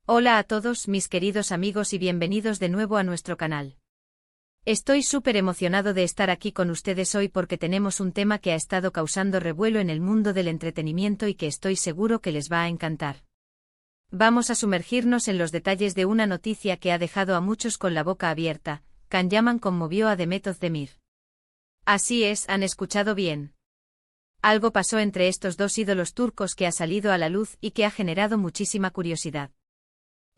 Hola a todos mis queridos amigos y bienvenidos de nuevo a nuestro canal. Estoy súper emocionado de estar aquí con ustedes hoy porque tenemos un tema que ha estado causando revuelo en el mundo del entretenimiento y que estoy seguro que les va a encantar. Vamos a sumergirnos en los detalles de una noticia que ha dejado a muchos con la boca abierta. Can Yaman conmovió a Demet Özdemir. Así es, han escuchado bien. Algo pasó entre estos dos ídolos turcos que ha salido a la luz y que ha generado muchísima curiosidad.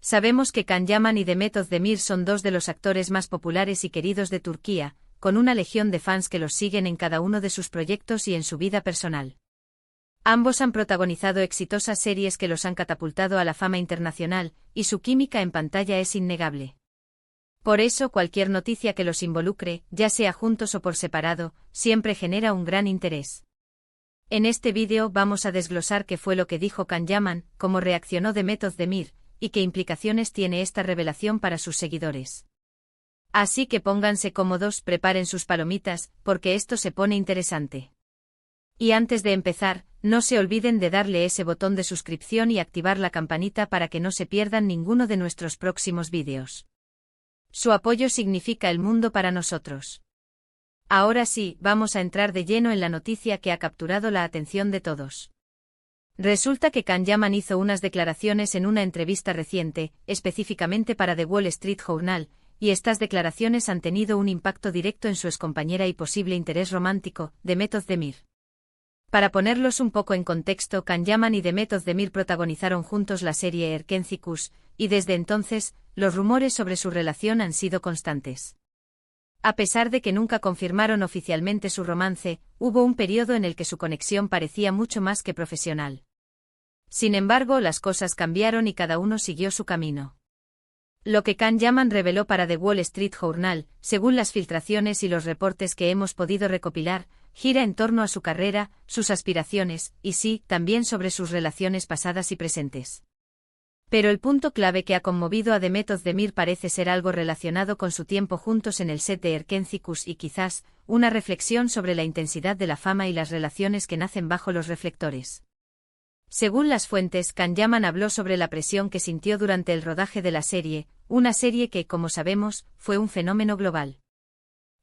Sabemos que Can Yaman y Demet Özdemir son dos de los actores más populares y queridos de Turquía, con una legión de fans que los siguen en cada uno de sus proyectos y en su vida personal. Ambos han protagonizado exitosas series que los han catapultado a la fama internacional, y su química en pantalla es innegable. Por eso cualquier noticia que los involucre, ya sea juntos o por separado, siempre genera un gran interés. En este vídeo vamos a desglosar qué fue lo que dijo Can Yaman, cómo reaccionó Demet Özdemir, y qué implicaciones tiene esta revelación para sus seguidores. Así que pónganse cómodos, preparen sus palomitas, porque esto se pone interesante. Y antes de empezar, no se olviden de darle ese botón de suscripción y activar la campanita para que no se pierdan ninguno de nuestros próximos vídeos. Su apoyo significa el mundo para nosotros. Ahora sí, vamos a entrar de lleno en la noticia que ha capturado la atención de todos. Resulta que Can Yaman hizo unas declaraciones en una entrevista reciente, específicamente para The Wall Street Journal, y estas declaraciones han tenido un impacto directo en su excompañera y posible interés romántico, Demet Özdemir. Para ponerlos un poco en contexto, Can Yaman y Demet Özdemir protagonizaron juntos la serie Erkenci, y desde entonces, los rumores sobre su relación han sido constantes. A pesar de que nunca confirmaron oficialmente su romance, hubo un periodo en el que su conexión parecía mucho más que profesional. Sin embargo, las cosas cambiaron y cada uno siguió su camino. Lo que Can Yaman reveló para The Wall Street Journal, según las filtraciones y los reportes que hemos podido recopilar, gira en torno a su carrera, sus aspiraciones, y sí, también sobre sus relaciones pasadas y presentes. Pero el punto clave que ha conmovido a Demet Özdemir parece ser algo relacionado con su tiempo juntos en el set de Erkenci y quizás, una reflexión sobre la intensidad de la fama y las relaciones que nacen bajo los reflectores. Según las fuentes, Can Yaman habló sobre la presión que sintió durante el rodaje de la serie, una serie que, como sabemos, fue un fenómeno global.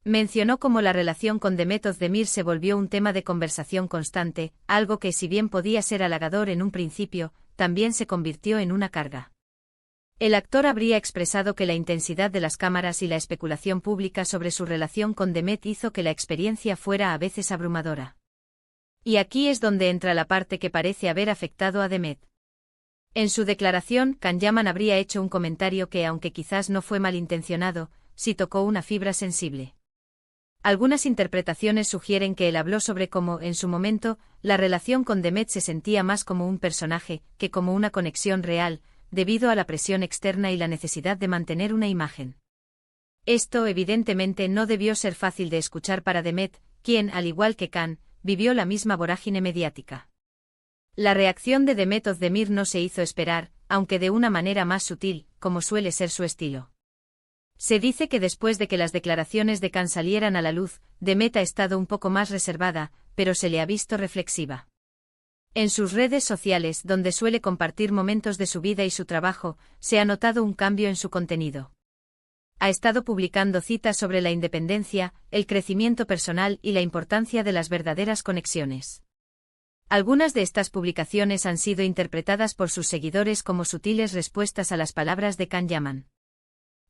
Mencionó cómo la relación con Demet Özdemir se volvió un tema de conversación constante, algo que si bien podía ser halagador en un principio, también se convirtió en una carga. El actor habría expresado que la intensidad de las cámaras y la especulación pública sobre su relación con Demet hizo que la experiencia fuera a veces abrumadora. Y aquí es donde entra la parte que parece haber afectado a Demet. En su declaración, Can Yaman habría hecho un comentario que, aunque quizás no fue malintencionado, sí tocó una fibra sensible. Algunas interpretaciones sugieren que él habló sobre cómo, en su momento, la relación con Demet se sentía más como un personaje, que como una conexión real, debido a la presión externa y la necesidad de mantener una imagen. Esto, evidentemente, no debió ser fácil de escuchar para Demet, quien, al igual que Can, vivió la misma vorágine mediática. La reacción de Demet Özdemir no se hizo esperar, aunque de una manera más sutil, como suele ser su estilo. Se dice que después de que las declaraciones de Can salieran a la luz, Demet ha estado un poco más reservada, pero se le ha visto reflexiva. En sus redes sociales, donde suele compartir momentos de su vida y su trabajo, se ha notado un cambio en su contenido. Ha estado publicando citas sobre la independencia, el crecimiento personal y la importancia de las verdaderas conexiones. Algunas de estas publicaciones han sido interpretadas por sus seguidores como sutiles respuestas a las palabras de Can Yaman.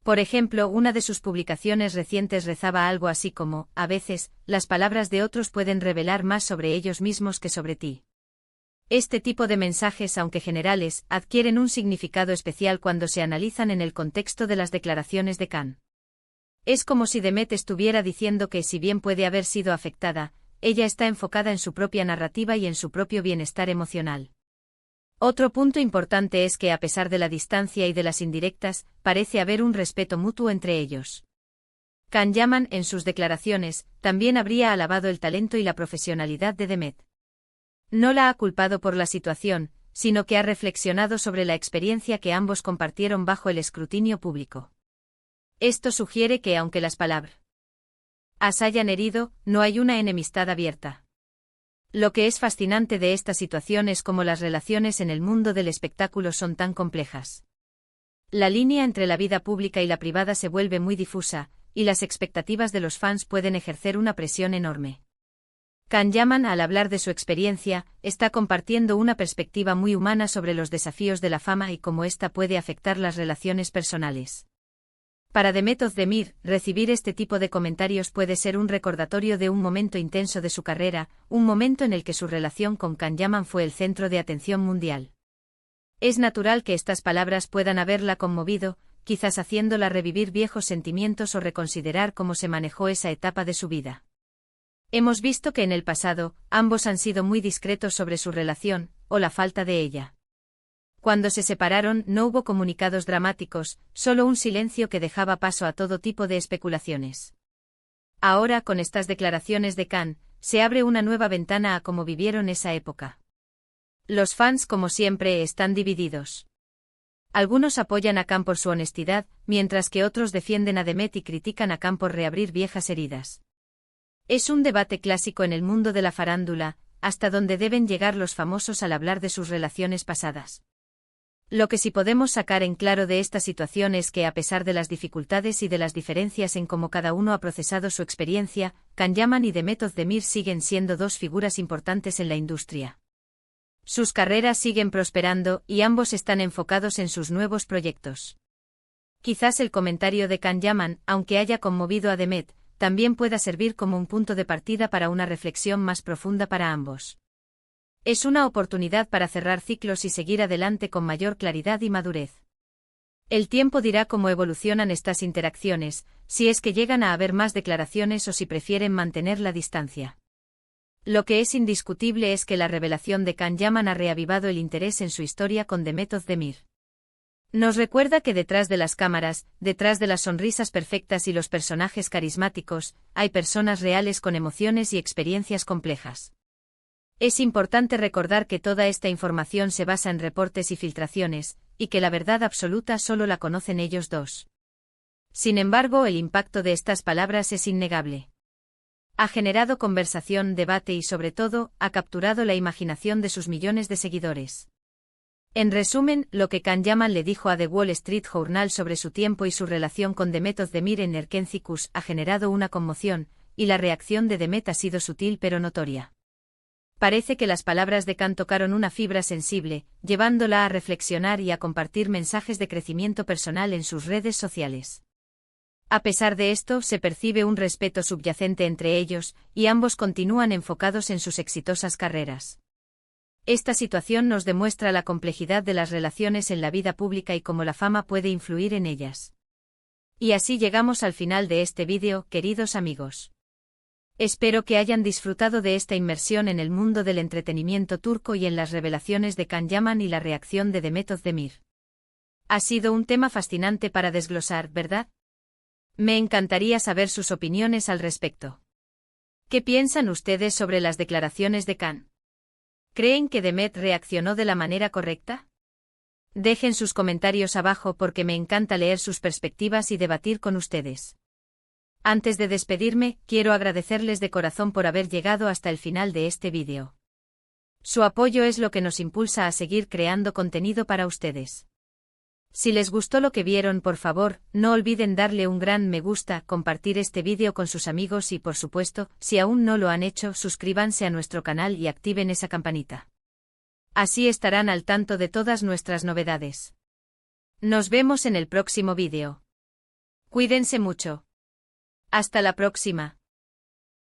Por ejemplo, una de sus publicaciones recientes rezaba algo así como: a veces, las palabras de otros pueden revelar más sobre ellos mismos que sobre ti. Este tipo de mensajes, aunque generales, adquieren un significado especial cuando se analizan en el contexto de las declaraciones de Can. Es como si Demet estuviera diciendo que, si bien puede haber sido afectada, ella está enfocada en su propia narrativa y en su propio bienestar emocional. Otro punto importante es que, a pesar de la distancia y de las indirectas, parece haber un respeto mutuo entre ellos. Can Yaman, en sus declaraciones, también habría alabado el talento y la profesionalidad de Demet. No la ha culpado por la situación, sino que ha reflexionado sobre la experiencia que ambos compartieron bajo el escrutinio público. Esto sugiere que, aunque las palabras hayan herido, no hay una enemistad abierta. Lo que es fascinante de esta situación es cómo las relaciones en el mundo del espectáculo son tan complejas. La línea entre la vida pública y la privada se vuelve muy difusa, y las expectativas de los fans pueden ejercer una presión enorme. Can Yaman, al hablar de su experiencia, está compartiendo una perspectiva muy humana sobre los desafíos de la fama y cómo ésta puede afectar las relaciones personales. Para Demet Özdemir, recibir este tipo de comentarios puede ser un recordatorio de un momento intenso de su carrera, un momento en el que su relación con Can Yaman fue el centro de atención mundial. Es natural que estas palabras puedan haberla conmovido, quizás haciéndola revivir viejos sentimientos o reconsiderar cómo se manejó esa etapa de su vida. Hemos visto que en el pasado, ambos han sido muy discretos sobre su relación, o la falta de ella. Cuando se separaron no hubo comunicados dramáticos, solo un silencio que dejaba paso a todo tipo de especulaciones. Ahora, con estas declaraciones de Can, se abre una nueva ventana a cómo vivieron esa época. Los fans, como siempre, están divididos. Algunos apoyan a Can por su honestidad, mientras que otros defienden a Demet y critican a Can por reabrir viejas heridas. Es un debate clásico en el mundo de la farándula, hasta donde deben llegar los famosos al hablar de sus relaciones pasadas. Lo que sí podemos sacar en claro de esta situación es que, a pesar de las dificultades y de las diferencias en cómo cada uno ha procesado su experiencia, Can Yaman y Demet Özdemir siguen siendo dos figuras importantes en la industria. Sus carreras siguen prosperando y ambos están enfocados en sus nuevos proyectos. Quizás el comentario de Can Yaman, aunque haya conmovido a Demet, también pueda servir como un punto de partida para una reflexión más profunda para ambos. Es una oportunidad para cerrar ciclos y seguir adelante con mayor claridad y madurez. El tiempo dirá cómo evolucionan estas interacciones, si es que llegan a haber más declaraciones o si prefieren mantener la distancia. Lo que es indiscutible es que la revelación de Can Yaman ha reavivado el interés en su historia con Demet Özdemir. Nos recuerda que detrás de las cámaras, detrás de las sonrisas perfectas y los personajes carismáticos, hay personas reales con emociones y experiencias complejas. Es importante recordar que toda esta información se basa en reportes y filtraciones, y que la verdad absoluta solo la conocen ellos dos. Sin embargo, el impacto de estas palabras es innegable. Ha generado conversación, debate y sobre todo, ha capturado la imaginación de sus millones de seguidores. En resumen, lo que Can Yaman le dijo a The Wall Street Journal sobre su tiempo y su relación con Demet Özdemir en Erkenci ha generado una conmoción, y la reacción de Demet ha sido sutil pero notoria. Parece que las palabras de Can tocaron una fibra sensible, llevándola a reflexionar y a compartir mensajes de crecimiento personal en sus redes sociales. A pesar de esto, se percibe un respeto subyacente entre ellos, y ambos continúan enfocados en sus exitosas carreras. Esta situación nos demuestra la complejidad de las relaciones en la vida pública y cómo la fama puede influir en ellas. Y así llegamos al final de este vídeo, queridos amigos. Espero que hayan disfrutado de esta inmersión en el mundo del entretenimiento turco y en las revelaciones de Can Yaman y la reacción de Demet Özdemir. Ha sido un tema fascinante para desglosar, ¿verdad? Me encantaría saber sus opiniones al respecto. ¿Qué piensan ustedes sobre las declaraciones de Can? ¿Creen que Demet reaccionó de la manera correcta? Dejen sus comentarios abajo porque me encanta leer sus perspectivas y debatir con ustedes. Antes de despedirme, quiero agradecerles de corazón por haber llegado hasta el final de este vídeo. Su apoyo es lo que nos impulsa a seguir creando contenido para ustedes. Si les gustó lo que vieron, por favor, no olviden darle un gran me gusta, compartir este vídeo con sus amigos y, por supuesto, si aún no lo han hecho, suscríbanse a nuestro canal y activen esa campanita. Así estarán al tanto de todas nuestras novedades. Nos vemos en el próximo vídeo. Cuídense mucho. Hasta la próxima.